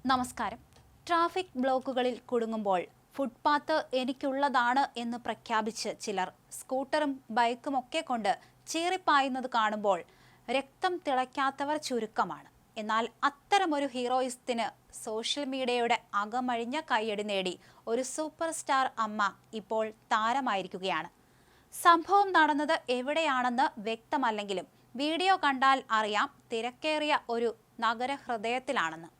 നമസ്കാരം. ട്രാഫിക് ബ്ലോക്കുകളിൽ കുടുങ്ങുമ്പോൾ ഫുട്പാത്ത് എനിക്കുള്ളതാണ് എന്ന് പ്രഖ്യാപിച്ച് ചിലർ സ്കൂട്ടറും ബൈക്കും ഒക്കെ കൊണ്ട് ചീറിപ്പായുന്നത് കാണുമ്പോൾ രക്തം തിളയ്ക്കാത്തവർ ചുരുക്കമാണ്. എന്നാൽ അത്തരമൊരു ഹീറോയിസത്തിന് സോഷ്യൽ മീഡിയയുടെ അകമഴിഞ്ഞ കയ്യടി നേടി ഒരു സൂപ്പർ സ്റ്റാർ അമ്മ ഇപ്പോൾ താരമായിരിക്കുകയാണ്. സംഭവം നടന്നത് എവിടെയാണെന്ന് വ്യക്തമല്ലെങ്കിലും വീഡിയോ കണ്ടാൽ അറിയാം തിരക്കേറിയ ഒരു നഗരഹൃദയത്തിലാണെന്ന്.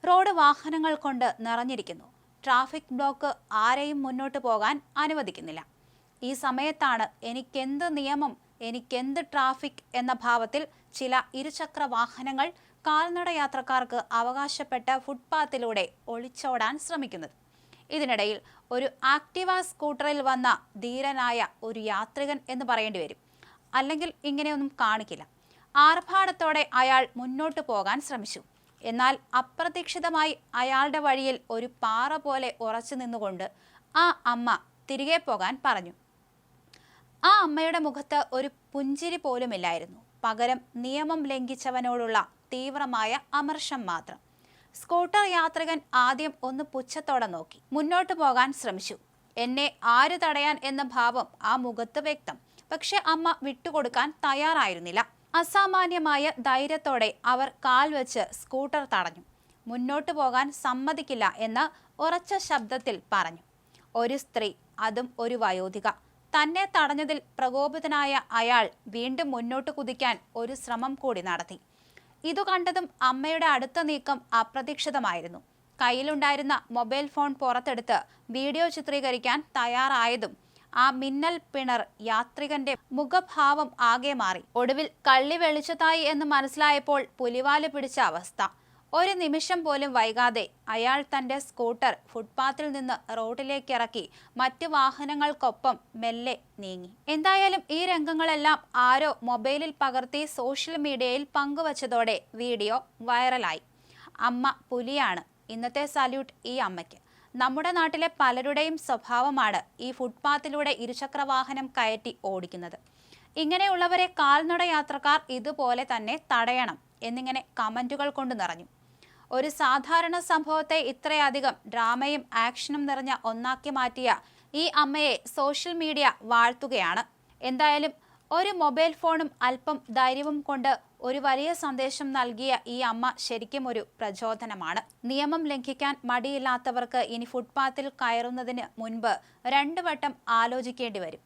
റോഡ് വാഹനങ്ങൾ കൊണ്ട് നിറഞ്ഞിരിക്കുന്നു. ട്രാഫിക് ബ്ലോക്ക് ആരെയും മുന്നോട്ട് പോകാൻ അനുവദിക്കുന്നില്ല. ഈ സമയത്താണ് എനിക്കെന്ത് നിയമം, എനിക്കെന്ത് ട്രാഫിക് എന്ന ഭാവത്തിൽ ചില ഇരുചക്ര വാഹനങ്ങൾ കാൽനട യാത്രക്കാർക്ക് അവകാശപ്പെട്ട ഫുട്പാത്തിലൂടെ ഒളിച്ചോടാൻ ശ്രമിക്കുന്നത്. ഇതിനിടയിൽ ഒരു ആക്ടിവ സ്കൂട്ടറിൽ വന്ന ധീരനായ ഒരു യാത്രികൻ എന്ന് പറയേണ്ടി വരും. അല്ലെങ്കിൽ ഇങ്ങനെയൊന്നും കാണിക്കില്ല. ആർഭാടത്തോടെ അയാൾ മുന്നോട്ട് പോകാൻ ശ്രമിച്ചു. എന്നാൽ അപ്രതീക്ഷിതമായി അയാളുടെ വഴിയിൽ ഒരു പാറ പോലെ ഉറച്ചു നിന്നുകൊണ്ട് ആ അമ്മ തിരികെ പോകാൻ പറഞ്ഞു. ആ അമ്മയുടെ മുഖത്ത് ഒരു പുഞ്ചിരി പോലുമില്ലായിരുന്നു. പകരം നിയമം ലംഘിച്ചവനോടുള്ള തീവ്രമായ അമർഷം മാത്രം. സ്കൂട്ടർ യാത്രികൻ ആദ്യം ഒന്ന് പുച്ഛത്തോടെ നോക്കി. മുന്നോട്ട് പോകാൻ ശ്രമിച്ചു. എന്നെ ആര് തടയാൻ എന്ന ഭാവം ആ മുഖത്ത് വ്യക്തം. പക്ഷെ അമ്മ വിട്ടുകൊടുക്കാൻ തയ്യാറായിരുന്നില്ല. അസാമാന്യമായ ധൈര്യത്തോടെ അവർ കാൽ വെച്ച് സ്കൂട്ടർ തടഞ്ഞു. മുന്നോട്ട് പോകാൻ സമ്മതിക്കില്ല എന്ന് ഉറച്ച ശബ്ദത്തിൽ പറഞ്ഞു. ഒരു സ്ത്രീ, അതും ഒരു വയോധിക. തന്നെ തടഞ്ഞതിൽ പ്രകോപിതനായ അയാൾ വീണ്ടും മുന്നോട്ട് കുതിക്കാൻ ഒരു ശ്രമം കൂടി നടത്തി. ഇതു കണ്ടതും അമ്മയുടെ അടുത്ത നീക്കം അപ്രതീക്ഷിതമായിരുന്നു. കയ്യിലുണ്ടായിരുന്ന മൊബൈൽ ഫോൺ പുറത്തെടുത്ത് വീഡിയോ ചിത്രീകരിക്കാൻ തയ്യാറായതും ആ മിന്നൽ പിണർ യാത്രികന്റെ മുഖഭാവം ആകെ മാറി. ഒടുവിൽ കള്ളി വെളിച്ചത്തായി എന്ന് മനസ്സിലായപ്പോൾ പുലിവാല് പിടിച്ച അവസ്ഥ. ഒരു നിമിഷം പോലും വൈകാതെ അയാൾ തന്റെ സ്കൂട്ടർ ഫുട്പാത്തിൽ നിന്ന് റോഡിലേക്ക് ഇറക്കി മറ്റ് വാഹനങ്ങൾക്കൊപ്പം മെല്ലെ നീങ്ങി. എന്തായാലും ഈ രംഗങ്ങളെല്ലാം ആരോ മൊബൈലിൽ പകർത്തി സോഷ്യൽ മീഡിയയിൽ പങ്കുവച്ചതോടെ വീഡിയോ വൈറലായി. അമ്മ പുലിയാണ്. ഇന്നത്തെ സല്യൂട്ട് ഈ അമ്മയ്ക്ക്. നമ്മുടെ നാട്ടിലെ പലരുടെയും സ്വഭാവമാണ് ഈ ഫുട്പാത്തിലൂടെ ഇരുചക്ര വാഹനം കയറ്റി ഓടിക്കുന്നത്. ഇങ്ങനെയുള്ളവരെ കാൽനട യാത്രക്കാർ ഇതുപോലെ തന്നെ തടയണം എന്നിങ്ങനെ കമന്റുകൾ കൊണ്ട് നിറഞ്ഞു. ഒരു സാധാരണ സംഭവത്തെ ഇത്രയധികം ഡ്രാമയും ആക്ഷനും നിറഞ്ഞ ഒന്നാക്കി മാറ്റിയ ഈ അമ്മയെ സോഷ്യൽ മീഡിയ വാഴ്ത്തുകയാണ്. എന്തായാലും ഒരു മൊബൈൽ ഫോണും അല്പം ധൈര്യവും കൊണ്ട് ഒരു വലിയ സന്ദേശം നൽകിയ ഈ അമ്മ ശരിക്കും ഒരു പ്രചോദനമാണ്. നിയമം ലംഘിക്കാൻ മടിയില്ലാത്തവർക്ക് ഇനി ഫുട്പാത്തിൽ കയറുന്നതിന് മുൻപ് 2 വട്ടം ആലോചിക്കേണ്ടി വരും.